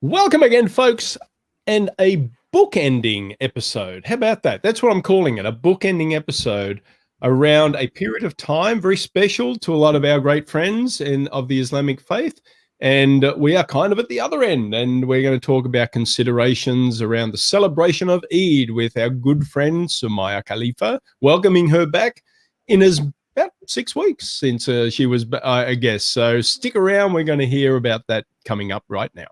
Welcome again, folks, and a bookending episode. How about that? That's what I'm calling it, a bookending episode around a period of time very special to a lot of our great friends of the Islamic faith. And we are kind of at the other end, and we're going to talk about considerations around the celebration of Eid with our good friend Soumaya Khalifa, welcoming her back in about 6 weeks since she was a guest. So stick around. We're going to hear about that coming up right now.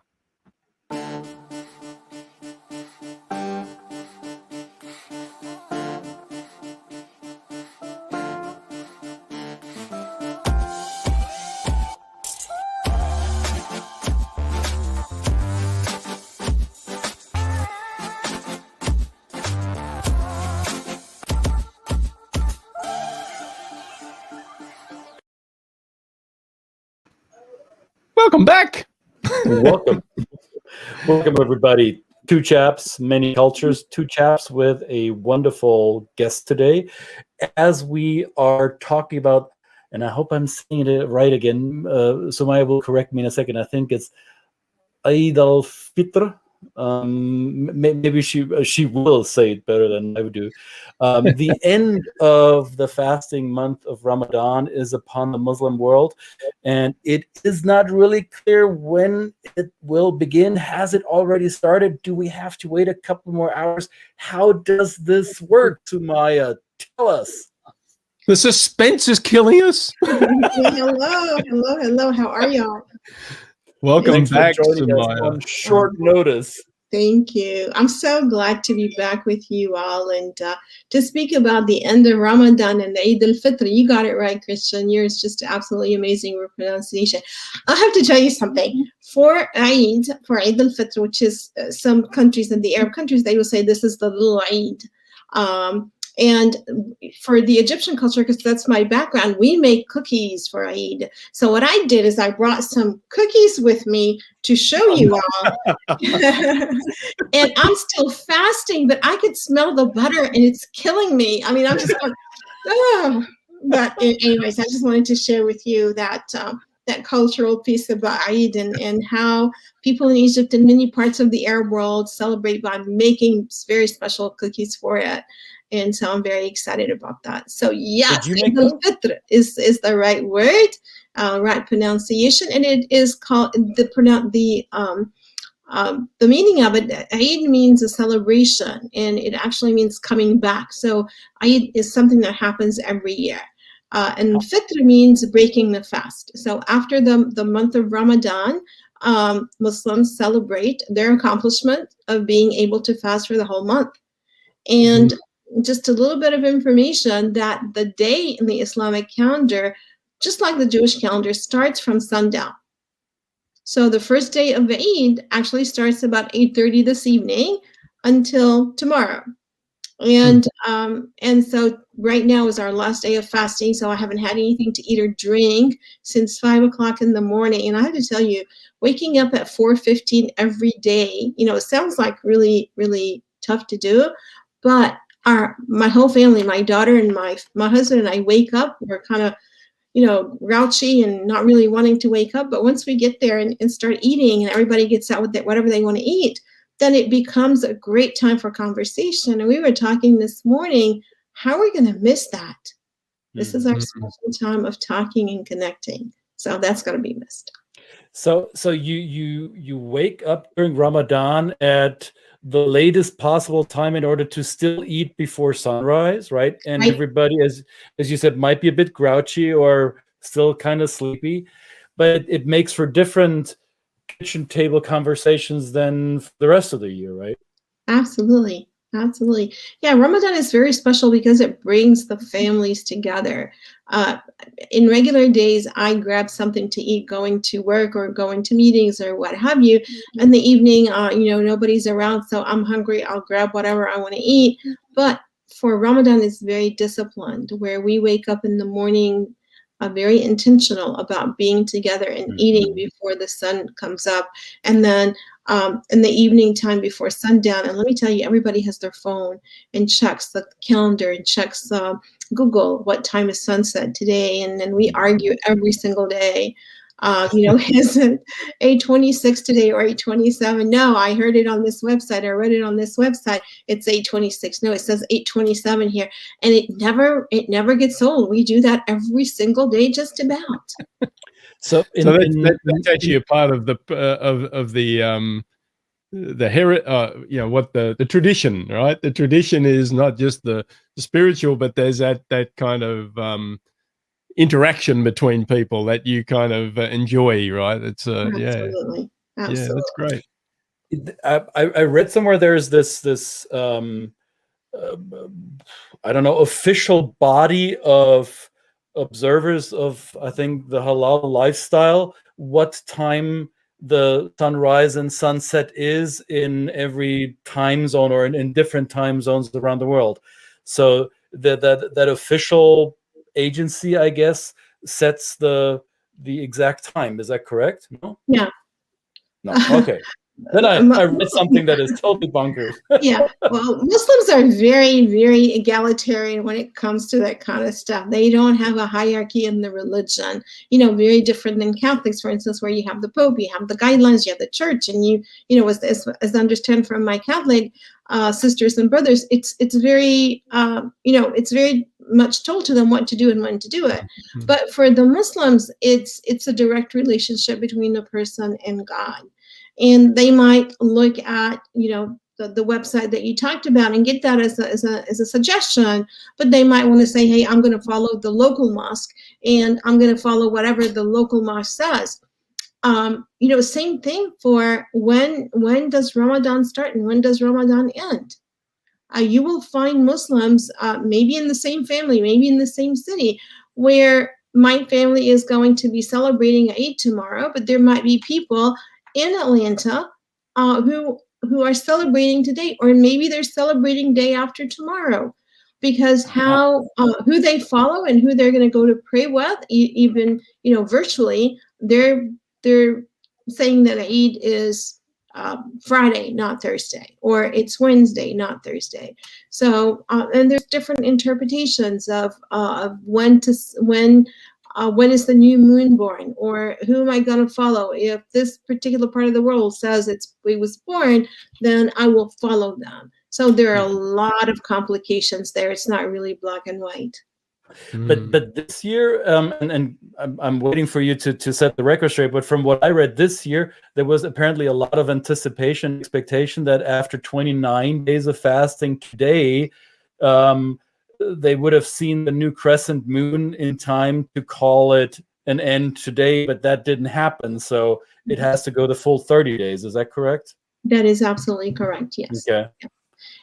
Welcome back. Welcome. Welcome, everybody. Two chaps, many cultures, two chaps with a wonderful guest today. As we are talking about, and I hope I'm saying it right again, Soumaya will correct me in a second. I think it's Eid al-Fitr. Maybe she will say it better than I would do. The end of the fasting month of Ramadan is upon the Muslim world, and it is not really clear when it will begin. Has it already started? Do we have to wait a couple more hours? How does this work, Soumaya? Tell us. The suspense is killing us. Hello. How are y'all? Welcome Thanks back, for joining us Soumaya. on short notice. Thank you. I'm so glad to be back with you all and to speak about the end of Ramadan and the Eid al-Fitr. You got it right, Christian. Yours just absolutely amazing pronunciation. I have to tell you something. For Eid al-Fitr, which is some countries in the Arab countries, they will say this is the little Eid. And for the Egyptian culture, because that's my background, we make cookies for Eid. So what I did is I brought some cookies with me to show you all. And I'm still fasting, but I could smell the butter and it's killing me. I mean, I'm just like, oh. But anyways, I just wanted to share with you that that cultural piece about Eid and how people in Egypt and many parts of the Arab world celebrate by making very special cookies for it. And so I'm very excited about that. So yes, Eid al-Fitr is the right word, right pronunciation, and it is called the meaning of it. Eid means a celebration, and it actually means coming back. So Eid is something that happens every year, and Fitr means breaking the fast. So after the month of Ramadan, Muslims celebrate their accomplishment of being able to fast for the whole month, and just a little bit of information that the day in the Islamic calendar, just like the Jewish calendar, starts from sundown. So the first day of Eid actually starts about 8:30 this evening until tomorrow. And so right now is our last day of fasting. So I haven't had anything to eat or drink since 5 o'clock in the morning. And I have to tell you, waking up at 4:15 every day, it sounds like really, really tough to do, but my whole family, my daughter and my husband and I wake up, we're kind of, grouchy and not really wanting to wake up. But once we get there and start eating and everybody gets out with whatever they want to eat, then it becomes a great time for conversation. And we were talking this morning, how are we going to miss that? This is our special time of talking and connecting. So that's going to be missed. So you wake up during Ramadan at the latest possible time in order to still eat before sunrise, right? And everybody, as you said, might be a bit grouchy or still kind of sleepy, but it makes for different kitchen table conversations than for the rest of the year, right? Absolutely. Yeah, Ramadan is very special because it brings the families together. In regular days, I grab something to eat going to work or going to meetings or what have you. In the evening, nobody's around, so I'm hungry. I'll grab whatever I want to eat. But for Ramadan, it's very disciplined, where we wake up in the morning very intentional about being together and eating before the sun comes up. And then in the evening time before sundown, and let me tell you, everybody has their phone and checks the calendar and checks Google what time is sunset today. And then we argue every single day Is it 8:26 today or 8:27? No, I heard it on this website. I read it on this website. It's 8:26. No, it says 8:27 here, and it never gets old. We do that every single day, just about. So that's actually a part of the the tradition, right? The tradition is not just the spiritual, but there's that kind of interaction between people that you kind of enjoy, right? It's Absolutely. Yeah, that's great. I read somewhere there's this I don't know, official body of observers of, I think, the halal lifestyle, what time the sunrise and sunset is in every time zone, or in different time zones around the world. So that official agency, I guess, sets the exact time. Is that correct? No? Yeah. No. Okay. Then I read something that is totally bonkers. Yeah, well, Muslims are very, very egalitarian when it comes to that kind of stuff. They don't have a hierarchy in the religion, very different than Catholics, for instance, where you have the Pope, you have the guidelines, you have the church, and as I understand from my Catholic sisters and brothers, it's very, it's very much told to them what to do and when to do it. Mm-hmm. But for the Muslims, it's a direct relationship between the person and God. And they might look at, the website that you talked about and get that as a suggestion, but they might want to say, hey, I'm going to follow the local mosque and I'm going to follow whatever the local mosque says. Same thing for when does Ramadan start and when does Ramadan end? You will find Muslims, maybe in the same family, maybe in the same city, where my family is going to be celebrating Eid tomorrow, but there might be people in Atlanta who are celebrating today, or maybe they're celebrating day after tomorrow, because who they follow and who they're going to go to pray with, even virtually, they're saying that Eid is Friday, not Thursday, or it's Wednesday, not Thursday. So and there's different interpretations of when is the new moon born, or who am I going to follow? If this particular part of the world says it was born, then I will follow them. So there are a lot of complications there. It's not really black and white. But this year, and I'm waiting for you to set the record straight, but from what I read this year, there was apparently a lot of anticipation, expectation that after 29 days of fasting today, they would have seen the new crescent moon in time to call it an end today, but that didn't happen. So it has to go the full 30 days. Is that correct? That is absolutely correct. Yes. Okay.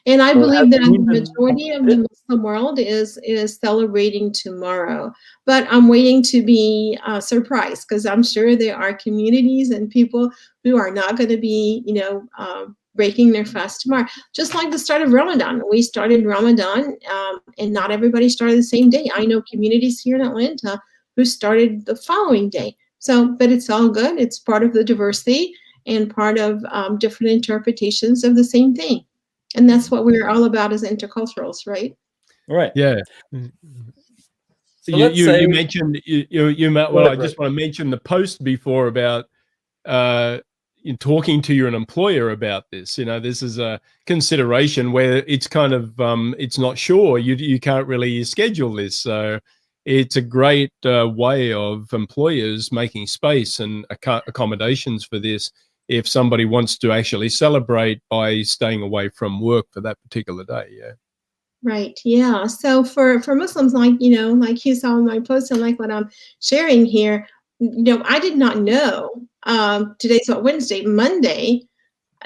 And I believe that the majority of the Muslim world is celebrating tomorrow. But I'm waiting to be surprised, because I'm sure there are communities and people who are not going to be, breaking their fast tomorrow. Just like the start of Ramadan. We started Ramadan, and not everybody started the same day. I know communities here in Atlanta who started the following day. So, but it's all good. It's part of the diversity and part of different interpretations of the same thing. And that's what we're all about as interculturals, right? Right. Yeah. So you mentioned I just want to mention the post before about talking to your employer about this. This is a consideration where it's kind of it's not sure. You can't really schedule this, so it's a great way of employers making space and accommodations for this. If somebody wants to actually celebrate by staying away from work for that particular day. Yeah. Right. Yeah. So for Muslims, like you saw in my post and like what I'm sharing here, I did not know today's Wednesday, Monday,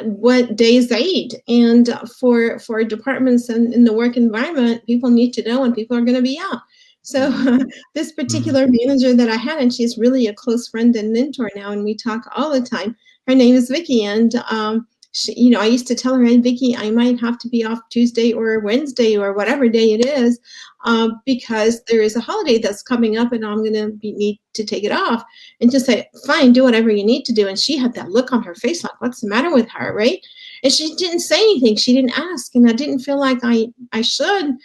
what day is Eid. And for departments and in the work environment, people need to know when people are going to be out. So this particular manager that I had, and she's really a close friend and mentor now, and we talk all the time. Her name is Vicky, and she, I used to tell her, hey, Vicky, I might have to be off Tuesday or Wednesday or whatever day it is, because there is a holiday that's coming up and I'm going to need to take it off. And just say, fine, do whatever you need to do. And she had that look on her face like, what's the matter with her, right? And she didn't say anything. She didn't ask. And I didn't feel like I should,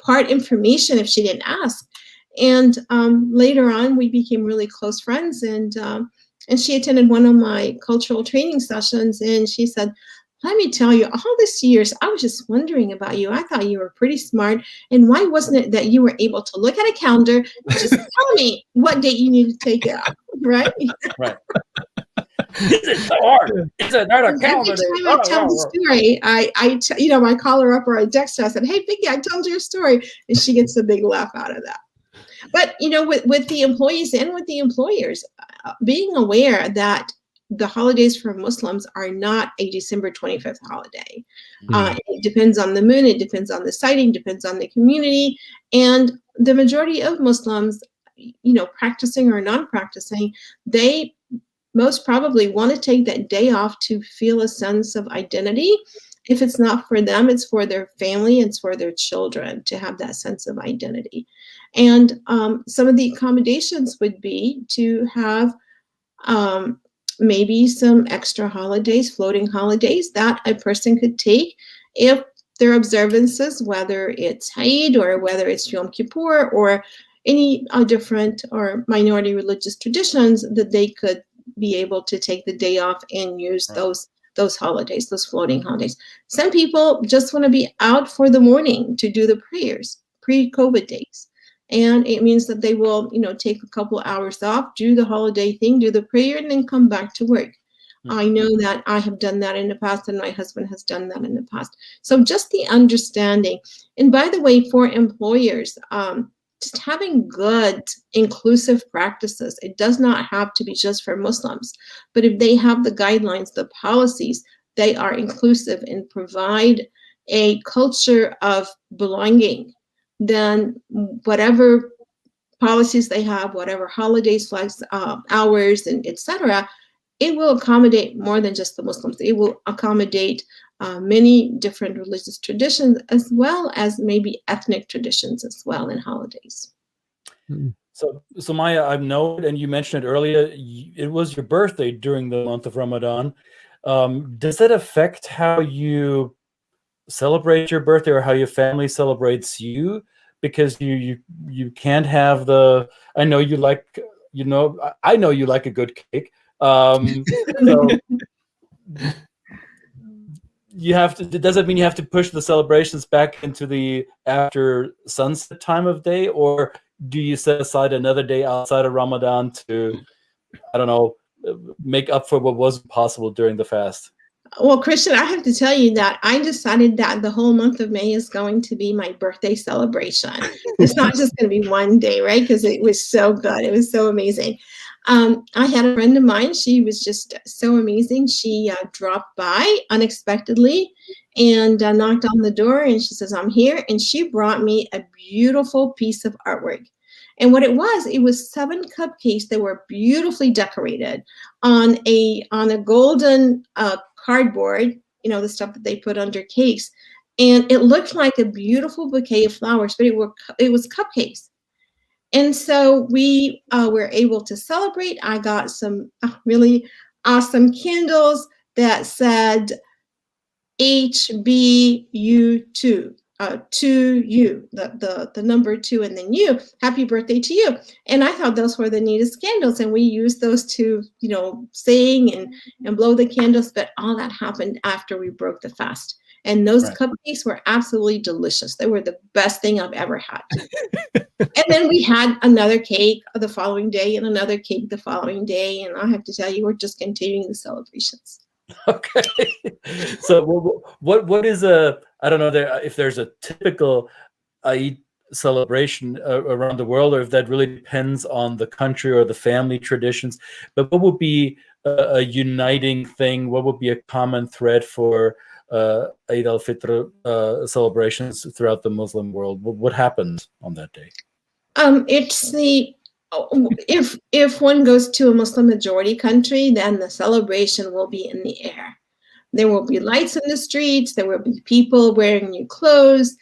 part information if she didn't ask. And later on, we became really close friends. And she attended one of my cultural training sessions, and she said, let me tell you, all these years, I was just wondering about you. I thought you were pretty smart. And why wasn't it that you were able to look at a calendar and just tell me what date you need to take it out, right? Right. Is it so hard? Is it not a calendar? Every time I tell the story, I call her up or I text her. I said, hey, Vicky, I told you a story. And she gets a big laugh out of that. But, with the employees and with the employers, being aware that the holidays for Muslims are not a December 25th holiday. It depends on the moon. It depends on the sighting, depends on the community. And the majority of Muslims, practicing or non-practicing, they most probably want to take that day off to feel a sense of identity. If it's not for them, it's for their family, it's for their children to have that sense of identity. And some of the accommodations would be to have maybe some extra holidays, floating holidays that a person could take if their observances, whether it's Eid or whether it's Yom Kippur or any different or minority religious traditions, that they could be able to take the day off and use those holidays, those floating holidays. Some people just want to be out for the morning to do the prayers, pre-COVID days. And it means that they will, take a couple hours off, do the holiday thing, do the prayer, and then come back to work. I know that I have done that in the past, and my husband has done that in the past. So just the understanding. And by the way, for employers, just having good, inclusive practices. It does not have to be just for Muslims, but if they have the guidelines, the policies, they are inclusive and provide a culture of belonging, then whatever policies they have, whatever holidays, flags, hours, and etc., it will accommodate more than just the Muslims. It will accommodate many different religious traditions, as well as maybe ethnic traditions as well in holidays. So Soumaya, I've noted, and you mentioned it earlier, it was your birthday during the month of Ramadan. Does that affect how you celebrate your birthday or how your family celebrates you? Because you can't have the, I know you like a good cake. So you have to, does that mean you have to push the celebrations back into the after sunset time of day, or do you set aside another day outside of Ramadan to, I don't know, make up for what wasn't possible during the fast? Well, Christian, I have to tell you that I decided that the whole month of May is going to be my birthday celebration. It's not just going to be one day, right? Because it was so good. It was so amazing. I had a friend of mine. She was just so amazing. She dropped by unexpectedly and knocked on the door, and she says, I'm here. And she brought me a beautiful piece of artwork. And what it was 7 cupcakes that were beautifully decorated on a golden cardboard, the stuff that they put under cakes. And it looked like a beautiful bouquet of flowers, but it was cupcakes. And so we were able to celebrate. I got some really awesome candles that said HBU2. To you, the number 2 and then you, happy birthday to you. And I thought those were the neatest candles, and we used those to sing and blow the candles, but all that happened after we broke the fast. And those cupcakes were absolutely delicious. They were the best thing I've ever had. And then we had another cake the following day and another cake the following day, and I have to tell you, we're just continuing the celebrations. Okay. So what is I don't know if there's a typical Eid celebration around the world, or if that really depends on the country or the family traditions, but what would be a uniting thing? What would be a common thread for Eid al-Fitr celebrations throughout the Muslim world? What happens on that day? It's the if one goes to a Muslim majority country, then the celebration will be in the air. There will be lights in the streets. There will be people wearing new clothes.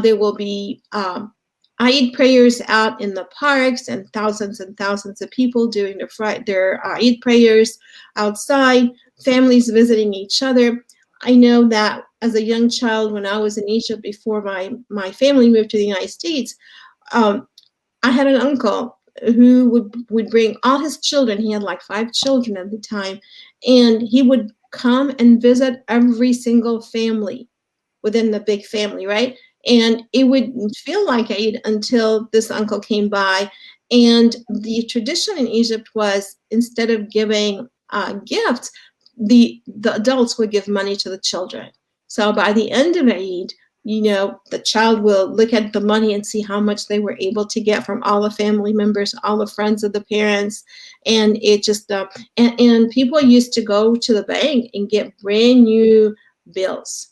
There will be Eid prayers out in the parks, and thousands of people doing their Eid prayers outside, families visiting each other. I know that as a young child, when I was in Egypt before my family moved to the United States, I had an uncle who would bring all his children. He had like 5 children at the time, and he would come and visit every single family within the big family, right? And it would feel like Eid until this uncle came by. And the tradition in Egypt was, instead of giving gifts, the adults would give money to the children. So by the end of Eid, you know, the child will look at the money and see how much they were able to get from all the family members, all the friends of the parents. And it just, and people used to go to the bank and get brand new bills,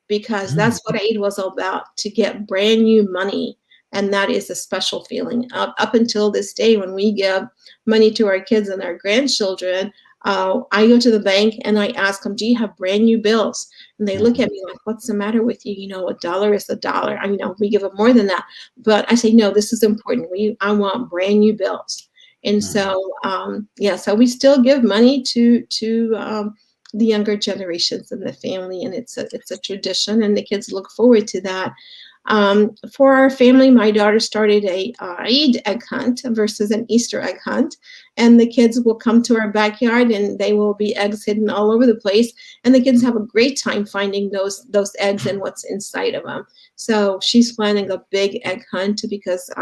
because that's what Eid was all about, to get brand new money. And that is a special feeling. Up until this day, when we give money to our kids and our grandchildren, I go to the bank and I ask them, do you have brand new bills? And they look at me like, what's the matter with you? You know, $1 is $1. I know we give them more than that. But I say, no, this is important. I want brand new bills. And so, yeah, so we still give money to the younger generations in the family, and it's a tradition, and the kids look forward to that. For our family, my daughter started a Eid egg hunt versus an Easter egg hunt, and the kids will come to our backyard, and they will be eggs hidden all over the place, and the kids have a great time finding those eggs and what's inside of them. So she's planning a big egg hunt, because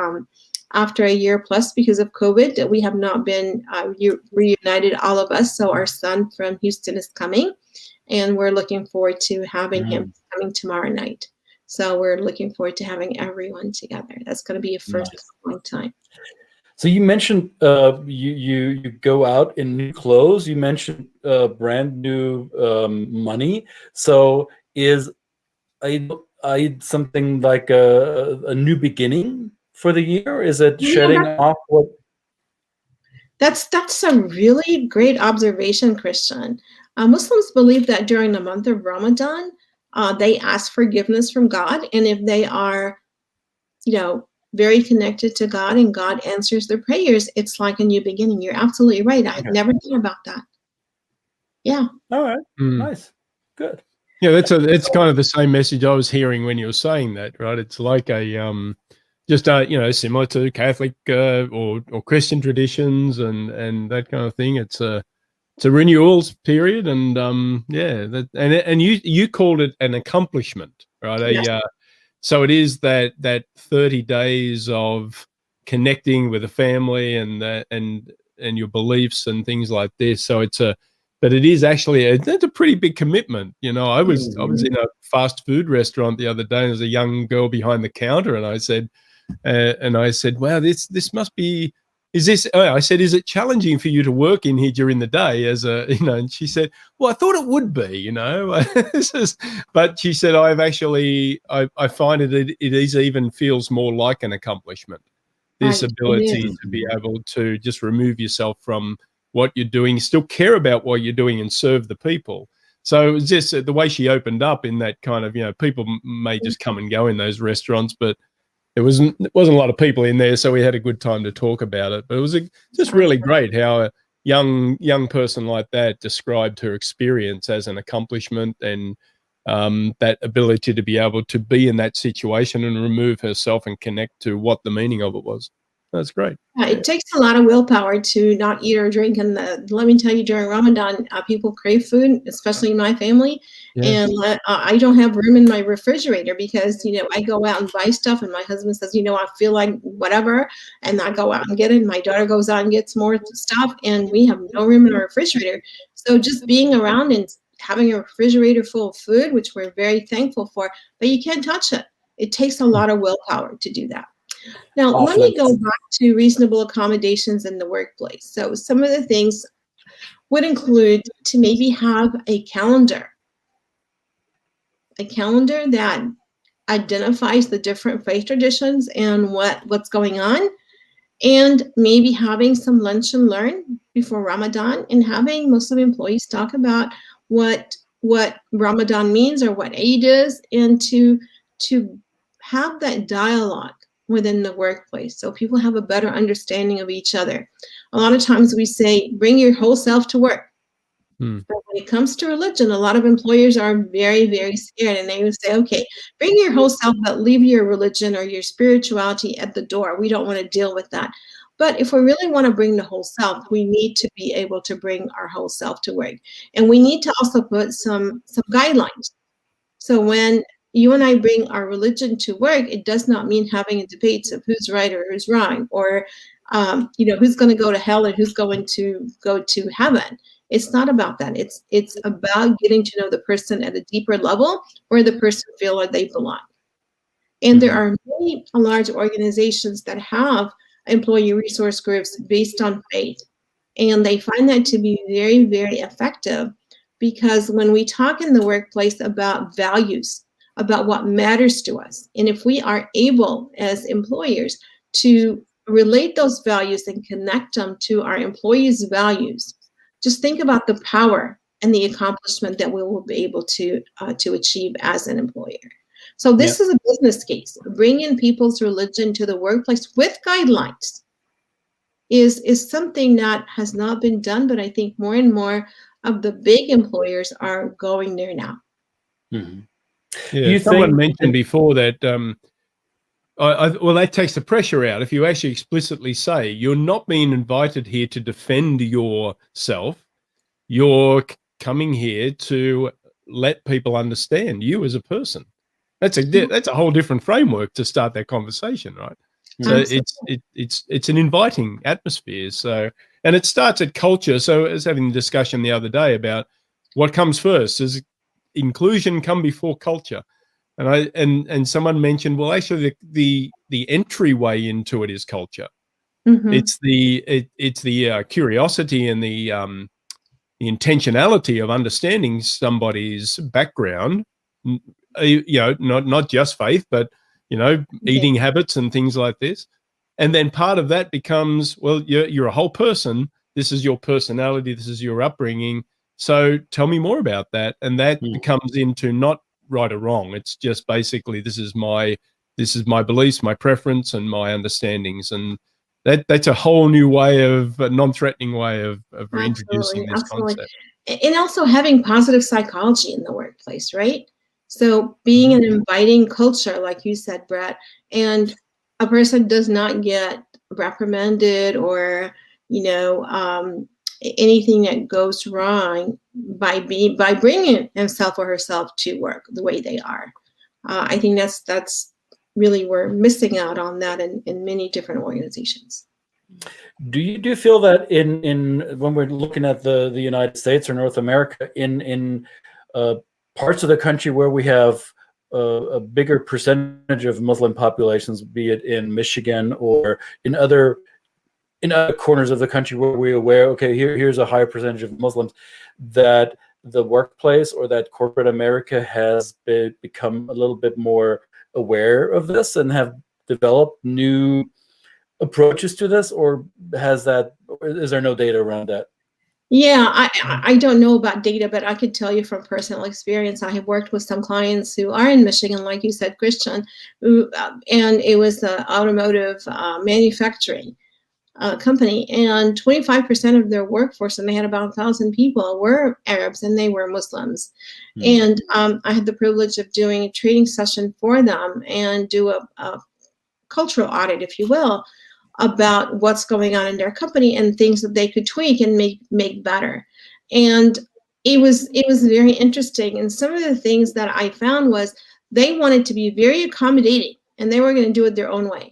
after a year plus, because of COVID, we have not been reunited, all of us. So our son from Houston is coming, and we're looking forward to having him coming tomorrow night. So we're looking forward to having everyone together. That's going to be a first in a long time. So you mentioned you go out in new clothes. You mentioned brand new money. So is Eid something like a new beginning for the year? Is it shedding off what? That's a really great observation, Christian. Muslims believe that during the month of Ramadan, they ask forgiveness from God, and if they are, you know, very connected to God and God answers their prayers, it's like a new beginning. You're absolutely right. I had never thought about that. Yeah. All right. Nice. Good. Yeah, it's kind of the same message I was hearing when you were saying that, right? It's like a just you know, similar to Catholic or Christian traditions and that kind of thing. It's a renewals period, and yeah, and you called it an accomplishment, right? Yes. So it is that 30 days of connecting with a family and your beliefs and things like this. So but it is actually it's a pretty big commitment. You know, I was in a fast food restaurant the other day, and there's a young girl behind the counter, and I said, wow, this must be. I said, is it challenging for you to work in here during the day as a, you know, and she said, well, I thought it would be, you know, but she said, I find it even feels more like an accomplishment, this ability to be able to just remove yourself from what you're doing, still care about what you're doing and serve the people. So it was just the way she opened up in that kind of, you know, people may just come and go in those restaurants, but there wasn't a lot of people in there, so we had a good time to talk about it. But it was just really great how a young person like that described her experience as an accomplishment, and that ability to be able to be in that situation and remove herself and connect to what the meaning of it was. That's great. It takes a lot of willpower to not eat or drink. And let me tell you, during Ramadan, people crave food, especially in my family. Yes. And I don't have room in my refrigerator because, you know, I go out and buy stuff, and my husband says, you know, I feel like whatever, and I go out and get it. And my daughter goes out and gets more stuff, and we have no room in our refrigerator. So just being around and having a refrigerator full of food, which we're very thankful for, but you can't touch it. It takes a lot of willpower to do that. Now, let me go back to reasonable accommodations in the workplace. So some of the things would include to maybe have a calendar that identifies the different faith traditions and what's going on, and maybe having some lunch and learn before Ramadan, and having Muslim employees talk about what Ramadan means or what Eid is, and to have that dialogue within the workplace so people have a better understanding of each other. A lot of times we say, bring your whole self to work. But when it comes to religion, a lot of employers are very, very scared, and they would say, okay, bring your whole self, but leave your religion or your spirituality at the door. We don't want to deal with that. But if we really want to bring the whole self, we need to be able to bring our whole self to work. And we need to also put some guidelines. So when you and I bring our religion to work, it does not mean having a debate of who's right or who's wrong, or who's going to go to hell and who's going to go to heaven. It's not about that. It's about getting to know the person at a deeper level where the person feels like they belong. And there are many large organizations that have employee resource groups based on faith. And they find that to be very, very effective, because when we talk in the workplace about values, about what matters to us, and if we are able as employers to relate those values and connect them to our employees' values, just think about the power and the accomplishment that we will be able to achieve as an employer. So this is a business case. Bringing people's religion to the workplace with guidelines is something that has not been done, but I think more and more of the big employers are going there now. Yeah, someone mentioned before that, well, that takes the pressure out. If you actually explicitly say, you're not being invited here to defend yourself, you're coming here to let people understand you as a person. That's a whole different framework to start that conversation, right? So it's an inviting atmosphere. So, and it starts at culture. So I was having a discussion the other day about what comes first. Does inclusion come before culture? And someone mentioned, well, actually the entryway into it is culture. It's the curiosity and the intentionality of understanding somebody's background, not just faith, but eating habits and things like this. And then part of that becomes, well, you're a whole person. This is your personality. This is your upbringing. So tell me more about that. And that becomes into not right or wrong. It's just basically, this is my beliefs, my preference, and my understandings. And that's a whole new way of a non-threatening way of reintroducing this concept. And also having positive psychology in the workplace, right? So being an inviting culture, like you said, Brett, and a person does not get reprimanded or, anything that goes wrong by bringing himself or herself to work the way they are. I think that's really, we're missing out on that in many different organizations. Do you feel that in when we're looking at the United States or North America, in parts of the country where we have a bigger percentage of Muslim populations, be it in Michigan or in other corners of the country where we're aware, okay, here's a higher percentage of Muslims, that the workplace or that corporate America has become a little bit more aware of this and have developed new approaches to this, or is there no data around that? Yeah, I don't know about data, but I could tell you from personal experience. I have worked with some clients who are in Michigan, like you said, Christian, and it was the automotive manufacturing company, and 25% of their workforce, and they had about 1,000 people, were Arabs and they were Muslims. And I had the privilege of doing a training session for them and do a cultural audit, if you will, about what's going on in their company and things that they could tweak and make better. And it was very interesting. And some of the things that I found was they wanted to be very accommodating and they were going to do it their own way.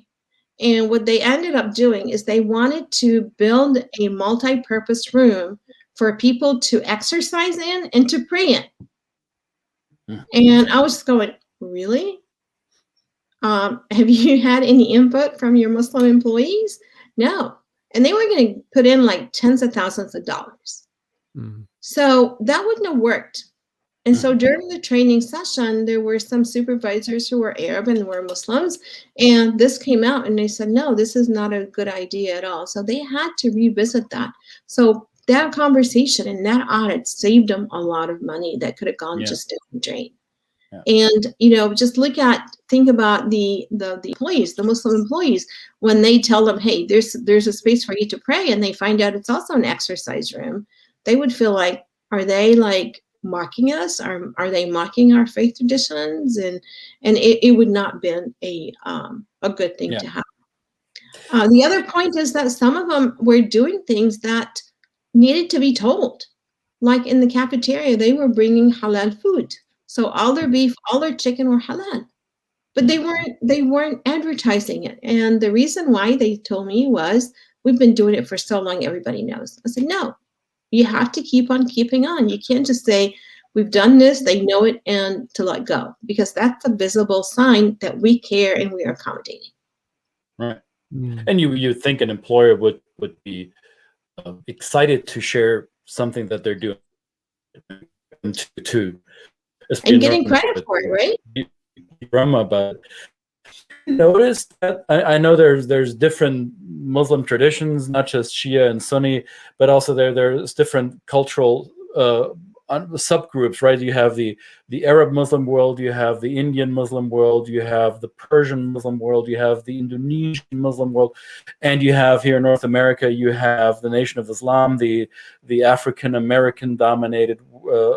And what they ended up doing is they wanted to build a multi-purpose room for people to exercise in and to pray in. And I was going, really? Have you had any input from your Muslim employees? No. And they were going to put in like tens of thousands of dollars. So that wouldn't have worked. And so during the training session, there were some supervisors who were Arab and were Muslims. And this came out and they said, no, this is not a good idea at all. So they had to revisit that. So that conversation and that audit saved them a lot of money that could have gone just down the drain. And, just think about the employees, the Muslim employees, when they tell them, hey, there's a space for you to pray, and they find out it's also an exercise room, they would feel like, Are they like mocking us? Are they mocking our faith traditions? And it would not been a good thing to have. The other point is that some of them were doing things that needed to be told. Like in the cafeteria, they were bringing halal food. So all their beef, all their chicken were halal. But they weren't advertising it. And the reason why, they told me, was, we've been doing it for so long, everybody knows. I said, no, you have to keep on keeping on. You can't just say, we've done this, they know it, and to let go, because that's a visible sign that we care and we are accommodating. Right. And you think an employer would be excited to share something that they're doing to and getting credit for it, right? Rama, but notice that I know there's different Muslim traditions, not just Shia and Sunni, but also there's different cultural subgroups, right? You have the Arab Muslim world, you have the Indian Muslim world, you have the Persian Muslim world, you have the Indonesian Muslim world, and you have here in North America, you have the Nation of Islam, the African American dominated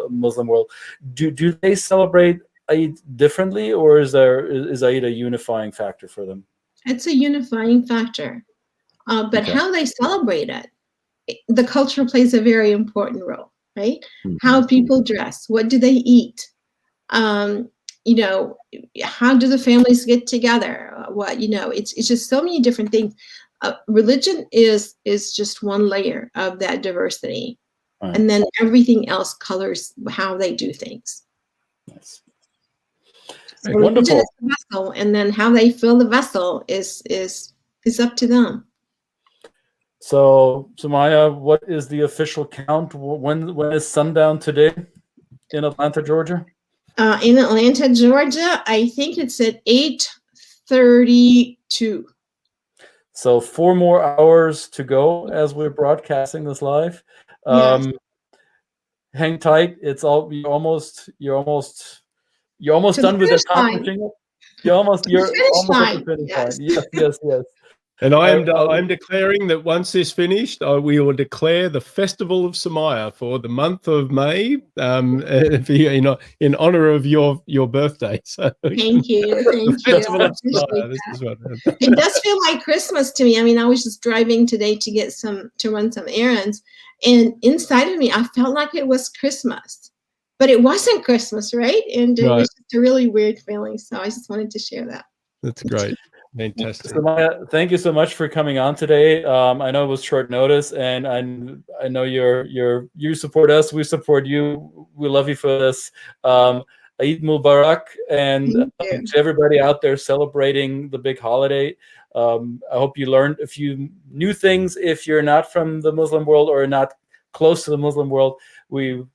Muslim world. Do they celebrate Eid differently, or is Eid a unifying factor for them? It's a unifying factor, but okay. How they celebrate it, the culture plays a very important role, right? Mm-hmm. How people dress, what do they eat, you know, how do the families get together? What, you know, it's just so many different things. Religion is just one layer of that diversity, right. And then everything else colors how they do things. Nice. So religion is the vessel, and then how they fill the vessel is up to them. So, Soumaya, what is the official count? When is sundown today in Atlanta, Georgia? In Atlanta, Georgia, I think it's at 8:32. So 4 more hours to go as we're broadcasting this live. Yes. Hang tight. It's all you're almost done with accomplishing it. You're almost at the finish line. Yes. And I'm declaring that once this finished, we will declare the Festival of Soumaya for the month of May, in honor of your birthday. So thank you. Festival of Soumaya. This is what it does feel like Christmas to me. I mean, I was just driving today to run some errands, and inside of me, I felt like it was Christmas, but it wasn't Christmas, right? And it was just a really weird feeling. So I just wanted to share that. That's great. Fantastic. Soumaya, thank you so much for coming on today. I know it was short notice, and I know you support us, we support you. We love you for this. Eid Mubarak, and to everybody out there celebrating the big holiday. I hope you learned a few new things. If you're not from the Muslim world or not close to the Muslim world, we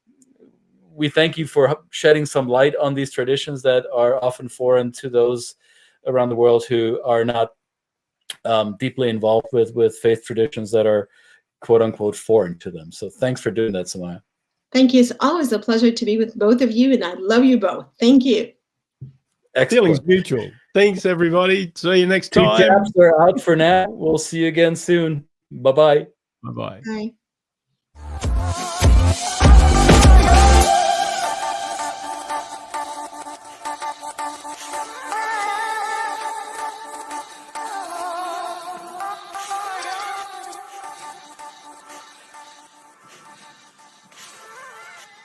thank you for shedding some light on these traditions that are often foreign to those around the world who are not deeply involved with faith traditions that are quote unquote foreign to them. So thanks for doing that, Soumaya. Thank you. It's always a pleasure to be with both of you, and I love you both. Thank you. Excellent. Feelings mutual. Thanks, everybody. See you next time. 2 Chaps are out for now. We'll see you again soon. Bye-bye. Bye-bye. Bye.